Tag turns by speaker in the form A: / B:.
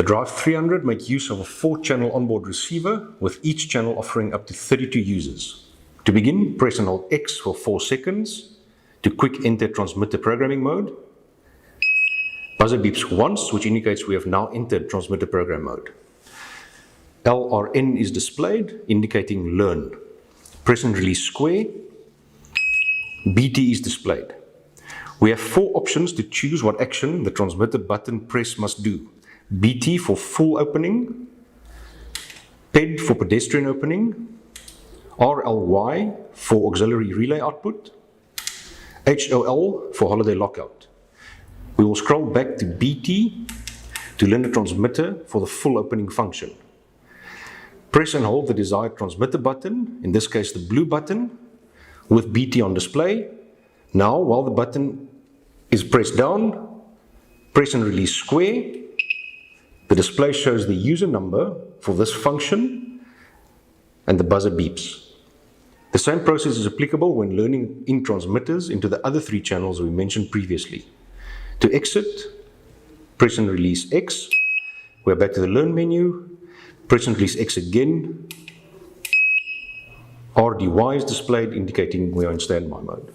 A: The Drive 300 make use of a 4-channel onboard receiver with each channel offering up to 32 users. To begin, press and hold X for 4 seconds to quick enter transmitter programming mode. Buzzer beeps once, which indicates we have now entered transmitter program mode. LRN is displayed, indicating learn. Press and release square. BT is displayed. We have 4 options to choose what action the transmitter button press must do. BT for full opening, PED for pedestrian opening, RLY for auxiliary relay output, HOL for holiday lockout. We will scroll back to BT to learn the transmitter for the full opening function. Press and hold the desired transmitter button, in this case the blue button, with BT on display. Now, while the button is pressed down, press and release square. The display shows the user number for this function and the buzzer beeps. The same process is applicable when learning in transmitters into the other 3 channels we mentioned previously. To exit, press and release X. We're back to the Learn menu. Press and release X again. RDY is displayed, indicating we are in standby mode.